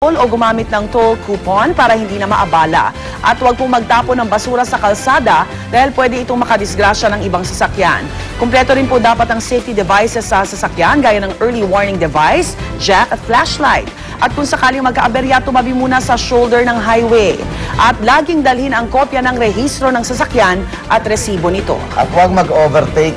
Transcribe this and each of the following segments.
o gumamit ng toll coupon para hindi na maabala. At huwag pong magtapon ng basura sa kalsada dahil pwede itong makadisgrasya ng ibang sasakyan. Kumpleto rin po dapat ang safety devices sa sasakyan gaya ng early warning device, jack at flashlight. At kung sakaling magkaaberya, tumabi muna sa shoulder ng highway. At laging dalhin ang kopya ng rehistro ng sasakyan at resibo nito. At huwag mag-overtake.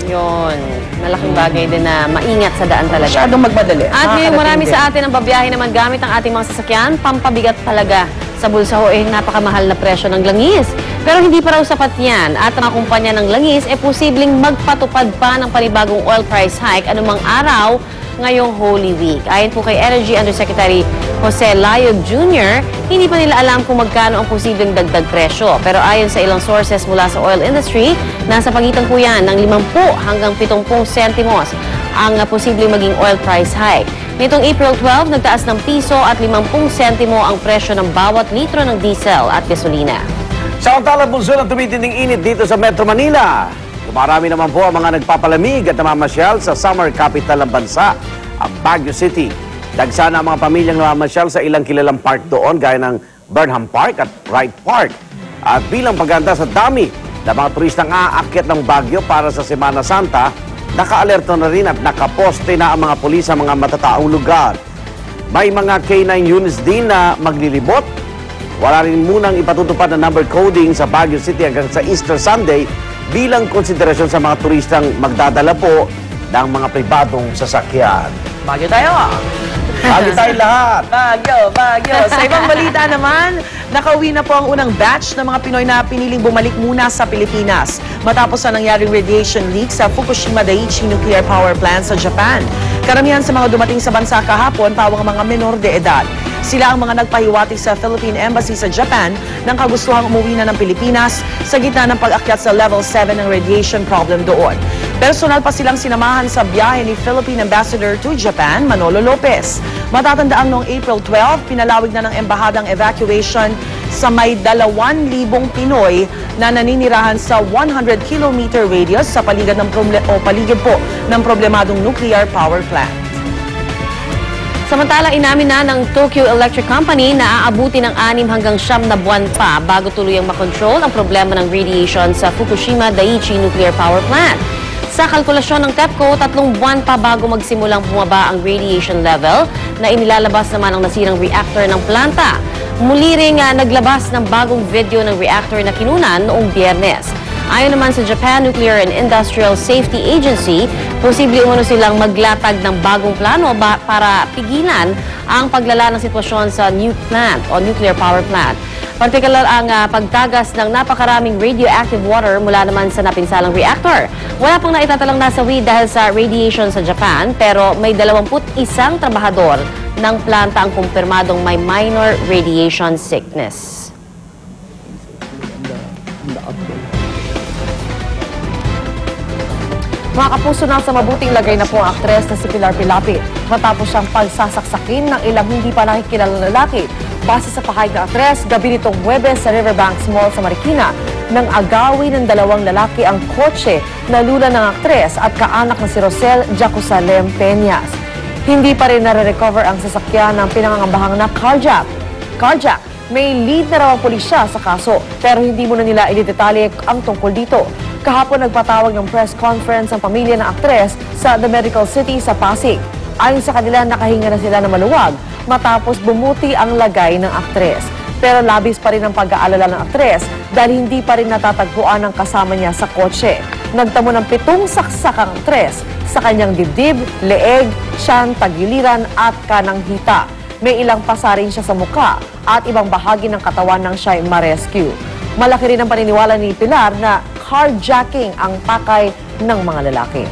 Yun. Malaking bagay din na maingat sa daan talaga. Masyadong magmadali. At ngayon marami sa atin ang babiyahe naman gamit ang ating mga sasakyan, pampabigat talaga sa bulsa ho napakamahal na presyo ng langis. Pero hindi pa raw sapat yan at ang kumpanya ng langis posibleng magpatupad pa ng panibagong oil price hike anumang araw ngayong Holy Week. Ayon po kay Energy Undersecretary Jose Layog Jr., hindi pa nila alam kung magkano ang posibleng dagdag presyo. Pero ayon sa ilang sources mula sa oil industry, nasa pagitan po yan ng 50 hanggang 70 sentimos ang posibleng maging oil price hike. Nitong April 12, nagtaas ng piso at 50 sentimo ang presyo ng bawat litro ng diesel at gasolina. Samantala, bunso ng tumitinding init dito sa Metro Manila. Dumarami naman po ang mga nagpapalamig at namamasyal sa summer capital ng bansa, ang Baguio City. Dagsana ang mga pamilyang namamasyal sa ilang kilalang park doon gaya ng Burnham Park at Wright Park. At bilang pagganda sa dami ng mga turistang aakyat ng Baguio para sa Semana Santa, naka-alerto na rin at nakaposte na ang mga pulis sa mga matataong lugar. May mga K9 units din na maglilibot. Wala rin munang ipatutupad na number coding sa Baguio City hanggang sa Easter Sunday bilang konsiderasyon sa mga turistang magdadala po ng mga pribadong sasakyan. Baguio tayo! Baguio tayo lahat! Baguio! Sa ibang balita naman, nakauwi na po ang unang batch ng mga Pinoy na piniling bumalik muna sa Pilipinas matapos na nangyaring radiation leak sa Fukushima Daiichi Nuclear Power Plant sa Japan. Karamihan sa mga dumating sa bansa kahapon pawang mga menor de edad. Sila ang mga nagpahiwatig sa Philippine Embassy sa Japan ng kagustuhang umuwi na ng Pilipinas sa gitna ng pag-akyat sa level 7 ng radiation problem doon. Personal pa silang sinamahan sa biyahe ni Philippine Ambassador to Japan, Manolo Lopez. Matatandaang noong April 12, pinalawig na ng embahadang evacuation sa may 2,000 Pinoy na naninirahan sa 100 km radius sa paligid po ng problemadong nuclear power plant. Samantala, inamin na ng Tokyo Electric Company na aabuti ng 6 hanggang 9 na buwan pa bago tuluyang makontrol ang problema ng radiation sa Fukushima Daiichi Nuclear Power Plant. Sa kalkulasyon ng TEPCO, 3 buwan pa bago magsimulang bumaba ang radiation level na inilalabas naman ang nasirang reactor ng planta. Muli ring naglabas ng bagong video ng reactor na kinunan noong Biyernes. Ayon naman sa Japan Nuclear and Industrial Safety Agency, posible umano silang maglatag ng bagong plano para pigilan ang paglala ng sitwasyon sa nuclear power plant. Partikular ang pagtagas ng napakaraming radioactive water mula naman sa napinsalang reactor. Wala pang naitatalang nasawi dahil sa radiation sa Japan, pero may 21 trabahador ng planta ang kumpirmadong may minor radiation sickness. Mga kapuso, nasa mabuting lagay na po ang aktres na si Pilar Pilapit matapos siyang pagsasaksakin ng ilang hindi pa nakikilalang lalaki. Base sa pahayag ng aktres, gabi nitong Huwebes sa Riverbanks Mall sa Marikina, nang agawi ng 2 lalaki ang kotse na lula ng aktres at kaanak na si Rosel Jacusalem Peñas. Hindi pa rin nare-recover ang sasakyan ng pinangangambahang na carjack. May lead na raw ang pulisya sa kaso, pero hindi muna nila inidetalye ang tungkol dito. Kahapon nagpatawag ng press conference ang pamilya ng aktres sa The Medical City sa Pasig. Ayon sa kanila, nakahinga na sila ng maluwag matapos bumuti ang lagay ng aktres. Pero labis pa rin ang pag-aalala ng aktres dahil hindi pa rin natatagpuan ang kasama niya sa kotse. Nagtamo ng 7 saksak ang aktres sa kanyang dibdib, leeg, tiyan, tagiliran at kanang hita. May ilang pasarin siya sa muka at ibang bahagi ng katawan ng siya'y ma-rescue. Malaki rin ang paniniwala ni Pilar na carjacking ang pakay ng mga lalaki.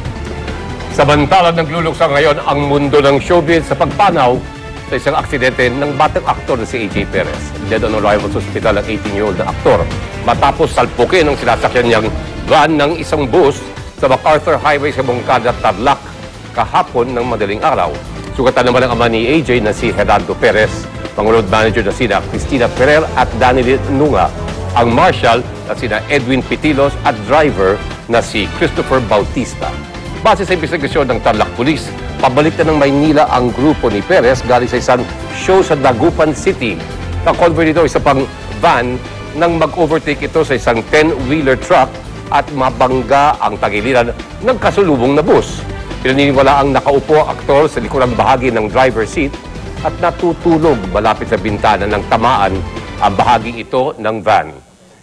Samantala, nagluluksa ngayon ang mundo ng showbiz sa pagpanaw sa isang aksidente ng batang aktor na si AJ Perez. Dead on arrival sa hospital ang 18-year-old na aktor matapos salpukin ang sinasakyan niyang van ng isang bus sa MacArthur Highway sa Moncada, Tarlac kahapon ng madaling araw. Sugatan naman ang ama ni AJ na si Gerardo Perez, Pangulo Manager na sina Cristina Ferrer at Danny Nunga, ang marshal na sina Edwin Pitilos at driver na si Christopher Bautista. Base sa investigasyon ng Tarlac Police, pabalik na ng Maynila ang grupo ni Perez galing sa isang show sa Dagupan City. Nakonvoy nito isa pang van nang mag-overtake ito sa isang 10-wheeler truck at mabangga ang tagiliran ng kasulubong na bus. Pinaniniwala ang nakaupo ang aktor sa likurang bahagi ng driver seat at natutulog malapit sa bintana ng tamaan ang bahaging ito ng van.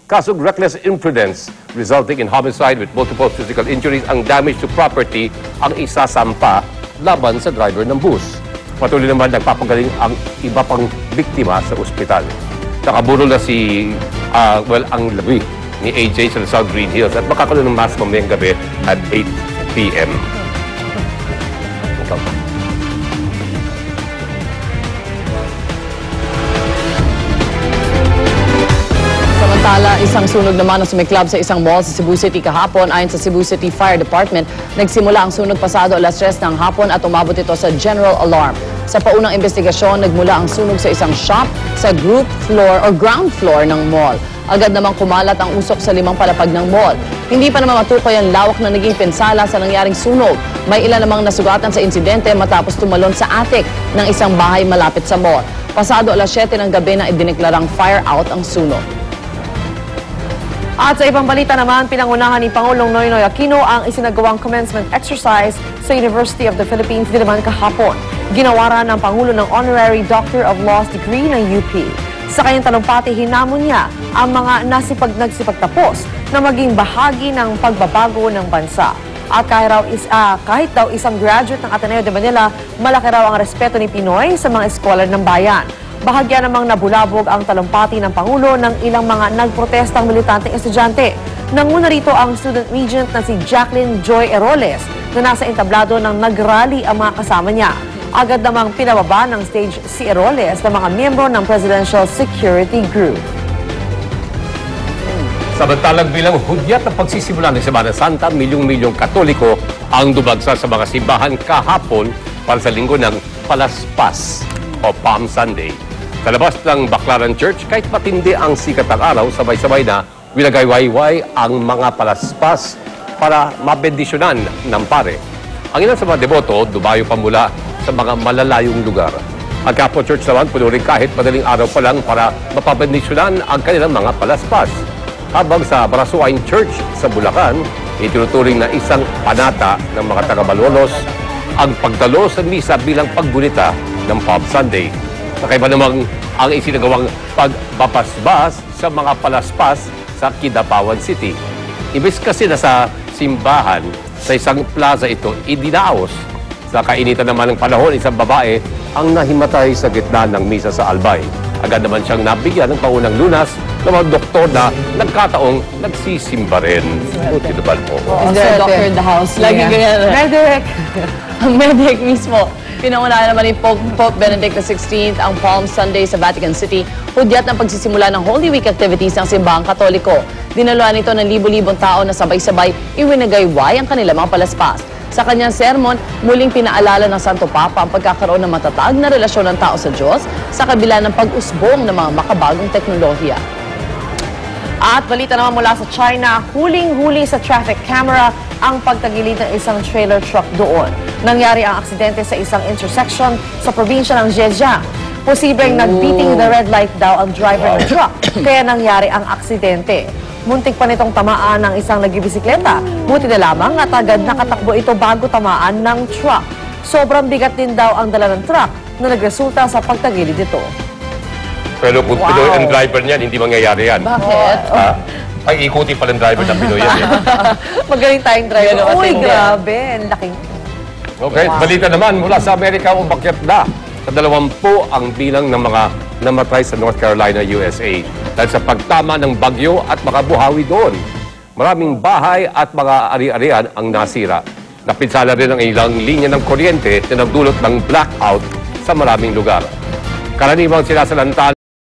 Kasong reckless imprudence resulting in homicide with multiple physical injuries ang damage to property ang isasampa laban sa driver ng bus. Patuloy naman nagpapagaling ang iba pang biktima sa ospital. Nakaburol na ang labi ni AJ sa South Green Hills at makakaroon ng mass mamayang gabi at 8 p.m. Ikaw pa. Samantala, isang sunog naman ang sumiklab sa isang mall sa Cebu City kahapon. Ayon sa Cebu City Fire Department, nagsimula ang sunog pasado alas 3 ng hapon at umabot ito sa general alarm. Sa paunang investigasyon, nagmula ang sunog sa isang shop sa ground floor ng mall. Agad namang kumalat ang usok sa 5 palapag ng mall. Hindi pa naman matukoy ang lawak na naging pinsala sa nangyaring sunog. May ilan namang nasugatan sa insidente matapos tumalon sa attic ng isang bahay malapit sa mall. Pasado alas 7 ng gabi na idineklarang fire out ang sunog. At sa ibang balita naman, pinangunahan ni Pangulong Noynoy Aquino ang isinagawang commencement exercise sa University of the Philippines din naman kahapon. Ginawaran ng Pangulo ng Honorary Doctor of Laws degree ng UP. Sa kanyang talumpati, hinamon niya ang mga nagsipagtapos na maging bahagi ng pagbabago ng bansa. At kahit daw isang graduate ng Ateneo de Manila, malaki raw ang respeto ni Pinoy sa mga eskolar ng bayan. Bahagya namang nabulabog ang talumpati ng Pangulo ng ilang mga nagprotestang militanteng estudyante. Nanguna rito ang student regent na si Jacqueline Joy Eroles na nasa entablado ng nagrally ang mga kasama niya. Agad namang pinababa ng stage si Eroles ng mga miyembro ng Presidential Security Group. Samantalang bilang hudyat ng pagsisimula ng Semana Santa, milyong-milyong Katoliko ang dumagsa sa mga simbahan kahapon para sa linggo ng Palaspas o Palm Sunday. Sa labas ng Baclaran Church, kahit matindi ang sikat ng araw, sabay-sabay na winagaywayway ang mga palaspas para mabendisyonan ng pare. Ang ilan sa mga deboto, dumayo pa mula sa mga malalayong lugar. Ang Quiapo Church naman, puno rin kahit madaling araw pa lang para mapabendisyonan ang kanilang mga palaspas. Habang sa Barasuain Church sa Bulacan, itinuturing na isang panata ng mga taga-Malolos ang pagdalo sa misa bilang paggunita ng Palm Sunday. Nakaiba namang ang isinagawang pagbabasbas sa mga palaspas sa Kidapawan City. Ibig kasi na sa simbahan, sa isang plaza ito, idinaos. Sa kainitan naman ng panahon, isang babae ang nahimatay sa gitna ng misa sa Albay. Agad naman siyang nabigyan ng paunang lunas ng mga doktor na nagkataong nagsisimba rin. Buti naman po. Is there a doctor in the house? Lagi ganyan. Medic! Ang medic mismo. Pinangunahan naman ni Pope Benedict XVI ang Palm Sunday sa Vatican City. Hudyat ng pagsisimula ng Holy Week activities ng simbahang Katoliko. Dinaluan nito ng libo-libong tao na sabay-sabay iwinagayway ang kanilang mga palaspas. Sa kanyang sermon, muling pinaalala ng Santo Papa ang pagkakaroon ng matatag na relasyon ng tao sa Diyos sa kabila ng pag-usbong ng mga makabagong teknolohiya. At balita naman mula sa China, huling-huli sa traffic camera ang pagtagilid ng isang trailer truck doon. Nangyari ang aksidente sa isang intersection sa probinsya ng Zhejiang. Posibleng nag-beating the red light daw ang driver ng truck, kaya nangyari ang aksidente. Muntik pa nitong tamaan ng isang nagbibisikleta. Buti na lamang at agad nakatakbo ito bago tamaan ng truck. Sobrang bigat din daw ang dala ng truck na nagresulta sa pagtagilid ito. Pero kung Pinoy ang driver niyan, hindi mangyayari yan. Bakit? Ay, ikuti pa ng driver ng Pinoy yan. Magaling tayong driver. Uy, grabe. Ang laking... Okay, balita naman mula sa Amerika, umakyat na sa 20 ang bilang ng mga namatay sa North Carolina, USA dahil sa pagtama ng bagyo at makabuhawi doon. Maraming bahay at mga ari-arian ang nasira. Napinsala rin ang ilang linya ng kuryente na nagdulot ng blackout sa maraming lugar. Karaniwang sinasalantan